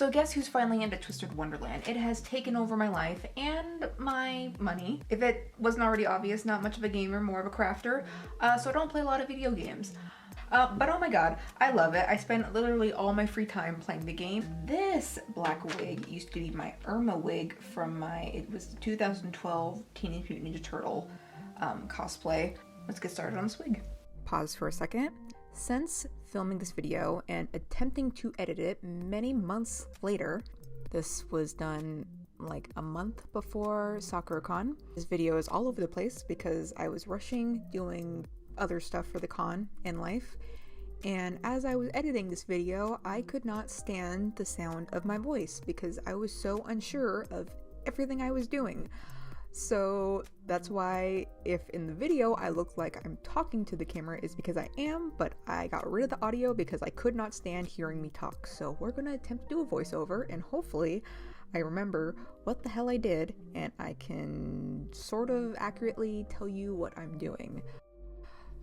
So guess who's finally into Twisted Wonderland? It has taken over my life and my money. If it wasn't already obvious, not much of a gamer, more of a crafter, so I don't play a lot of video games. But oh my god, I love it. I spend literally all my free time playing the game. This black wig used to be my Irma wig from it was the 2012 Teenage Mutant Ninja Turtle cosplay. Let's get started on this wig. Pause for a second. Since filming this video and attempting to edit it many months later, this was done like a month before SakuraCon. This video is all over the place because I was rushing, doing other stuff for the con in life, and as I was editing this video, I could not stand the sound of my voice because I was so unsure of everything I was doing. So that's why if in the video I look like I'm talking to the camera is because I am, but I got rid of the audio because I could not stand hearing me talk. So we're gonna attempt to do a voiceover and hopefully I remember what the hell I did and I can sort of accurately tell you what I'm doing.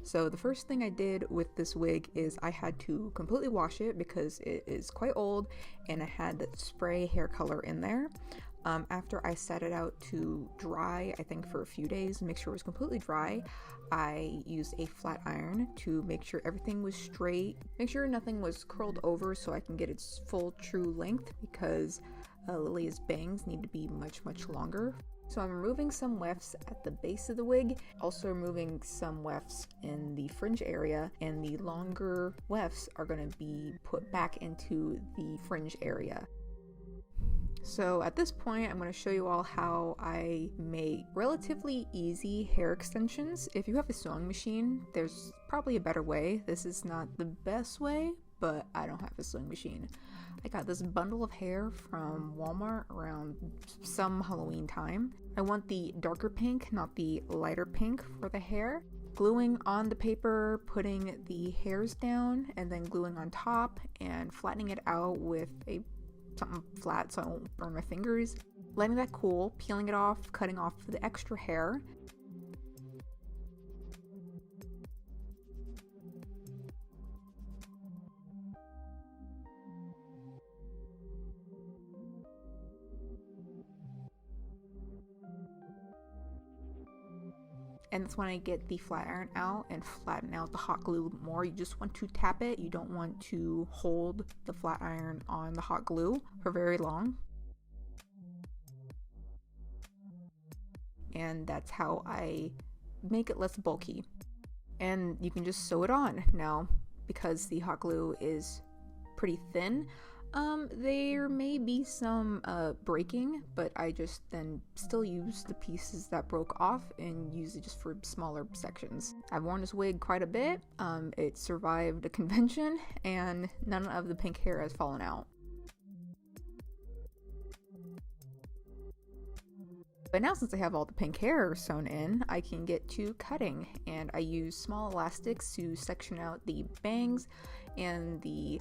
So the first thing I did with this wig is I had to completely wash it because it is quite old and it had that spray hair color in there. After I set it out to dry, I think for a few days, make sure it was completely dry, I used a flat iron to make sure everything was straight, make sure nothing was curled over so I can get its full true length because Lilia's bangs need to be much longer. So I'm removing some wefts at the base of the wig, also removing some wefts in the fringe area, and the longer wefts are going to be put back into the fringe area. So at this point, I'm going to show you all how I make relatively easy hair extensions. If you have a sewing machine, there's probably a better way. This is not the best way, but I don't have a sewing machine. I got this bundle of hair from Walmart around some Halloween time. I want the darker pink, not the lighter pink for the hair. Gluing on the paper, putting the hairs down, and then gluing on top and flattening it out with something flat so I won't burn my fingers. Letting that cool, peeling it off, cutting off the extra hair. And that's when I get the flat iron out and flatten out the hot glue more. You just want to tap it. You don't want to hold the flat iron on the hot glue for very long. And that's how I make it less bulky. And you can just sew it on. Now, because the hot glue is pretty thin, there may be some breaking, but I just then still use the pieces that broke off and use it just for smaller sections. I've worn this wig quite a bit. It survived a convention and none of the pink hair has fallen out. But now since I have all the pink hair sewn in, I can get to cutting, and I use small elastics to section out the bangs and the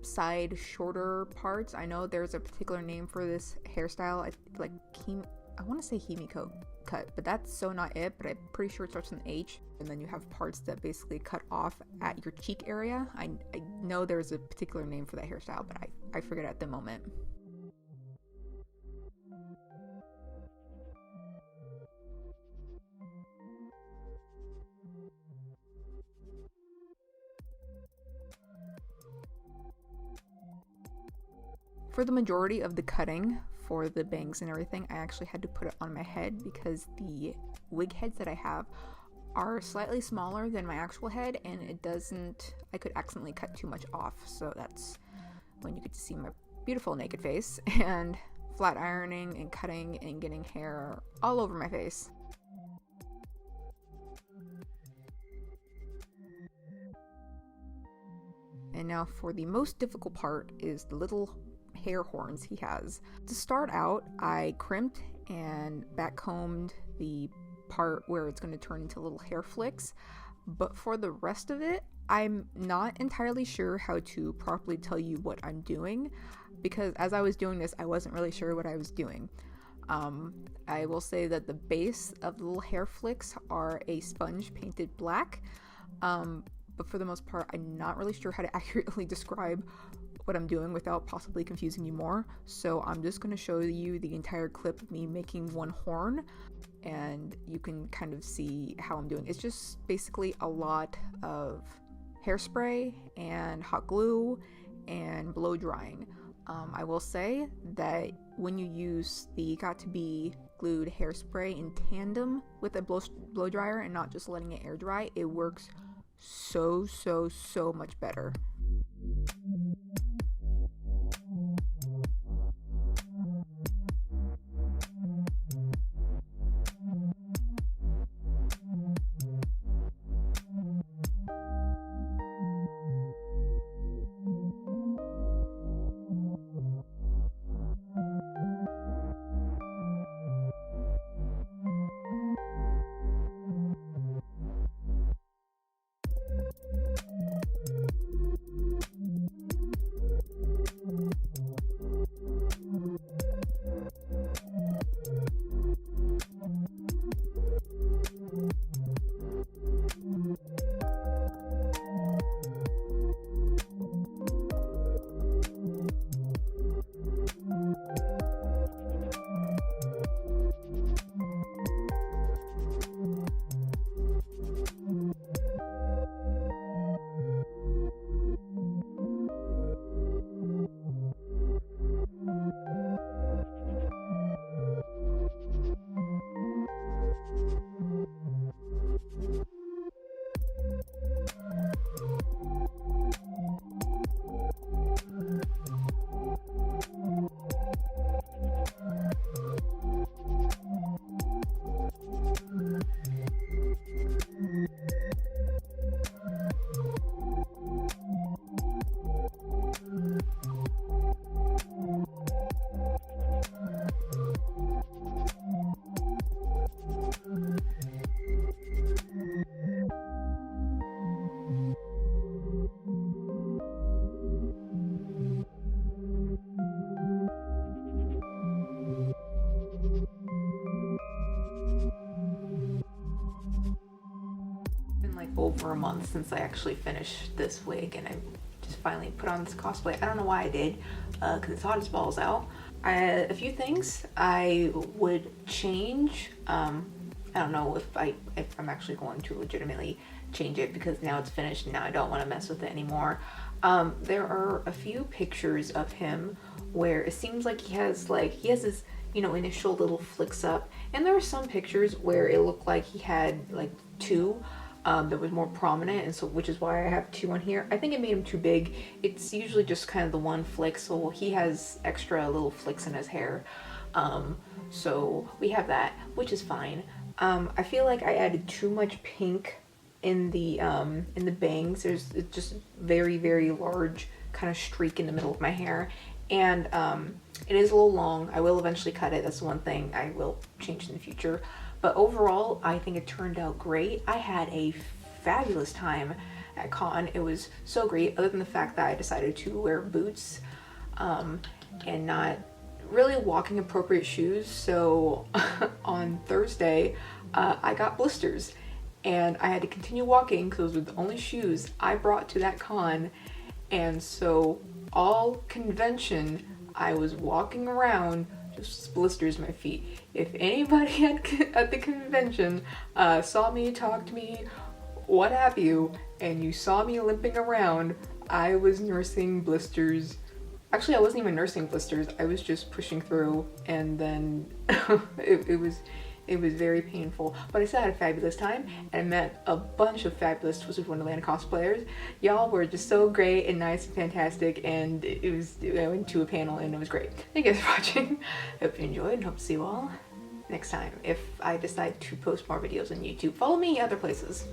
side shorter parts. I know there's a particular name for this hairstyle. I want to say himiko cut, but that's so not it, but I'm pretty sure it starts with an H, and then you have parts that basically cut off at your cheek area. I know there's a particular name for that hairstyle, but I forget at the moment. For the majority of the cutting for the bangs and everything, I actually had to put it on my head because the wig heads that I have are slightly smaller than my actual head, and I could accidentally cut too much off. So that's when you get to see my beautiful naked face, and flat ironing and cutting and getting hair all over my face. And now for the most difficult part is the little hair horns he has. To start out, I crimped and backcombed the part where it's going to turn into little hair flicks, but for the rest of it, I'm not entirely sure how to properly tell you what I'm doing, because as I was doing this, I wasn't really sure what I was doing. I will say that the base of the little hair flicks are a sponge painted black, but for the most part, I'm not really sure how to accurately describe what I'm doing without possibly confusing you more. So I'm just going to show you the entire clip of me making one horn, and you can kind of see how I'm doing. It's just basically a lot of hairspray and hot glue and blow drying. I will say that when you use the got-to-be glued hairspray in tandem with a blow dryer and not just letting it air dry, it works so much better. Over a month since I actually finished this wig, and I just finally put on this cosplay. I don't know why I did, because it's hot as balls out. A few things I would change. I don't know if I'm actually going to legitimately change it, because now it's finished and now I don't want to mess with it anymore. There are a few pictures of him where it seems like he has this, you know, initial little flicks up, and there are some pictures where it looked like he had like two that was more prominent, and so which is why I have two on here. I think it made him too big. It's usually just kind of the one flick, so he has extra little flicks in his hair. So we have that, which is fine. I feel like I added too much pink in the bangs. There's just very large kind of streak in the middle of my hair, and it is a little long. I will eventually cut it. That's the one thing I will change in the future. But overall, I think it turned out great. I had a fabulous time at con. It was so great, other than the fact that I decided to wear boots and not really walking appropriate shoes. So on Thursday, I got blisters, and I had to continue walking because those were the only shoes I brought to that con. And so all convention, I was walking around just blisters in my feet. If anybody at the convention saw me, talked to me, what have you, and you saw me limping around, I was nursing blisters. Actually, I wasn't even nursing blisters. I was just pushing through, and then it was very painful. But I still had a fabulous time, and I met a bunch of fabulous Twisted Wonderland cosplayers. Y'all were just so great and nice and fantastic, and I went to a panel and it was great. Thank you guys for watching. Hope you enjoyed, and hope to see you all next time if I decide to post more videos on YouTube. Follow me other places.